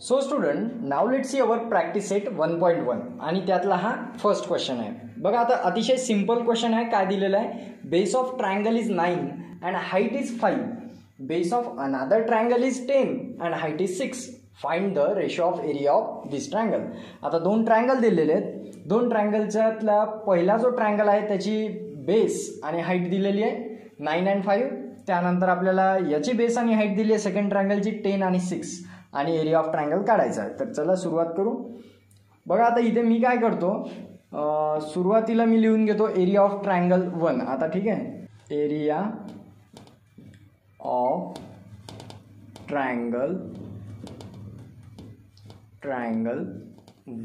So student, now let's see our practice set 1.1 आणि त्यातला हा फर्स्ट क्वेश्चन आहे. बघा आता अतिशय सिंपल क्वेश्चन आहे. काय दिलेलं आहे? Base of triangle is 9 and height is 5. Base of another triangle is 10 and height is 6. Find the ratio of area of this triangle. आता दोन ट्रायंगल दिलेले आहेत. दोन ट्रायंगलच्यातला पहिला जो ट्रायंगल आहे त्याची बेस आणि हाईट दिलेली आहे 9 अँड 5. त्यानंतर आपल्याला याची बेस आणि हाईट दिली आहे सेकंड ट्रायंगलची 10 आणि 6 आणि एरिया ऑफ ट्रायंगल काढायचा आहे. तर चला सुरुवात करू. बघा आता इथे मी काय करतो, सुरुवातीला मी लिहून घेतो एरिया ऑफ ट्रायंगल 1. आता ठीक आहे, एरिया ऑफ ट्रायंगल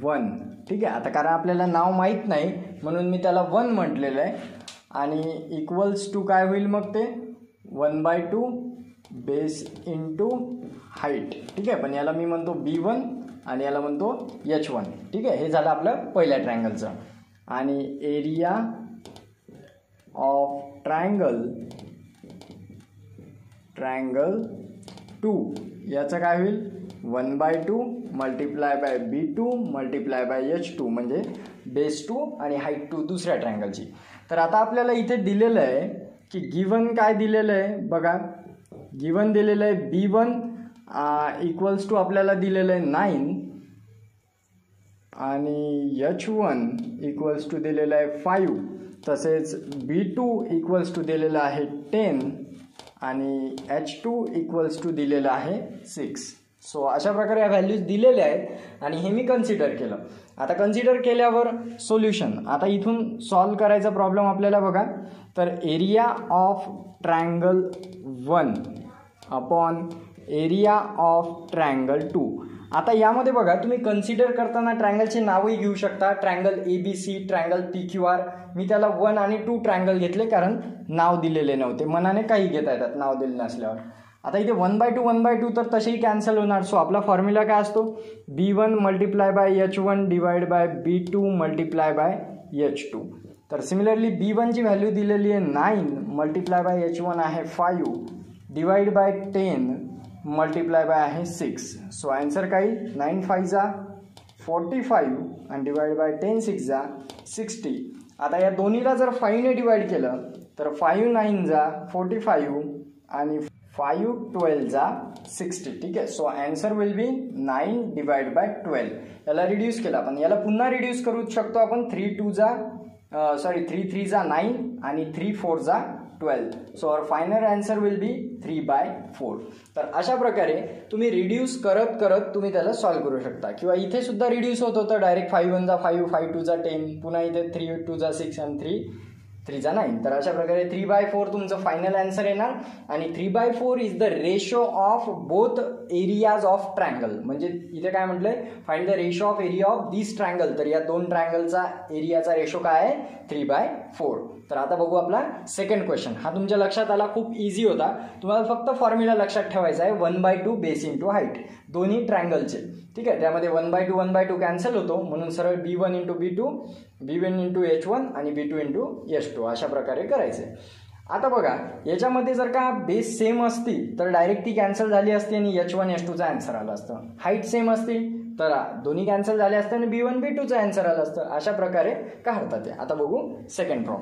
1. ठीक आहे. आता कारण आपल्याला नाव माहीत नाही म्हणून मी त्याला 1 म्हटलेलं आहे. आणि इक्वल्स टू काय होईल मग ते 1/2 बेस इंटू हाईट. ठीक आहे, पण याला मी म्हणतो B1 आणि याला म्हणतो H1. ठीक आहे, हे झालं आपलं पहिल्या ट्रायंगलचं. आणि एरिया ऑफ ट्रायंगल 2 याचं काय होईल 1/2 multiply by B2 multiply by H2 म्हणजे बेस 2 आणि हाईट 2 दुसऱ्या ट्रायंगलची. तर आता आपल्याला इथे दिलेलं आहे की गिवन काय दिलेलं आहे बघा. गिवन दिलेलं आहे B1 इक्वल्स टू आपल्याला दिलेलं आहे 9 आणि H1 इक्वल्स टू दिलेलं आहे 5. तसेच B2 इक्वल्स टू दिलेलं आहे 10 आणि H2 इक्वल्स टू दिलेलं आहे 6. सो अशा प्रकारे या व्हॅल्यूज दिलेल्या आहेत आणि हे मी कन्सिडर केलं. आता कन्सिडर केल्यावर सोल्युशन. आता इथून सॉल्व करायचा प्रॉब्लेम आपल्याला बघा. तर area of triangle 1 upon area of triangle 2. आता यामध्ये बघा तुम्ही कन्सिडर करताना ट्रायंगलचे नावही घेऊ शकता. Triangle ABC, triangle PQR. मी त्याला 1 आणि 2 ट्रायंगल घेतले कारण नाव दिलेले नव्हते. मनाने काही घेता येतात नाव दिले नसल्यावर. आता इथे 1/2 तर तसेही कॅन्सल होणार. सो आपला फॉर्म्युला काय असतो B1 multiply by H1 divide by B2 multiply by H2. तर सिमिलरली B1 ची व्हॅल्यू दिलेली आहे 9 मल्टिप्लाय बाय H1 आहे 5 डिवाइड बाय 10 मल्टिप्लाय बाय आहे 6. सो आन्सर काय 9 5 जा 45 आणि डिवाइड बाय 10 6 जा 60. आता या दोन्हीला जर 5 ने डिवाइड केलं तर 5 9 जा 45 आणि 5 12 जा 60. ठीक आहे. So answer will B 9 divide by 12. याला रिड्यूस केला आपण. याला पुन्हा रिड्यूस करू शकतो आपण. 3 3 जा 9 आणि 3 4 जा 12. So our final answer will be 3/4. तर अशा प्रकारे तुम्ही रिड्यूस करत करत तुम्ही त्याला सॉल्व्ह करू शकता. किंवा इथे सुद्धा रिड्यूस होत होतं डायरेक्ट 5 1 जा 5 5 2 जा 10 पुन्हा इथे 3 2 जा 6 आणि 3 3 जा 9. तर अशा प्रकारे 3/4 तुमचं फायनल आन्सर येणार. आणि 3/4 is the ratio of both areas of triangle. म्हणजे इथे काय म्हटलंय find the ratio of area of this triangle. तर या दोन ट्रायंगलचा एरियाचा रेशो काय आहे 3/4. तर आता बघू आपला सेकंड क्वेश्चन. हा तुमच्या लक्षात आला, खूप इझी होता. तुम्हाला फक्त फॉर्म्युला लक्षात ठेवायचा आहे 1/2 बेस इंटू हाईट दोन्ही ट्रायंगलचे. ठीक आहे, त्यामध्ये 1/2 कॅन्सल होतो म्हणून सरळ B1 into B2 B1 into H1 आणि B2 इंटू H2 अशा प्रकारे करायचे. आता बघा याच्यामध्ये जर का बेस सेम असती तर डायरेक्ट ती कॅन्सल झाली असती आणि H1 H2चा आन्सर आला असतं. हाईट सेम असती तर दोन्ही कॅन्सल झाले असते आणि B1 B2चा आन्सर आला असतं. अशा प्रकारे काढतात ते. आता बघू सेकंड प्रॉब्लेम.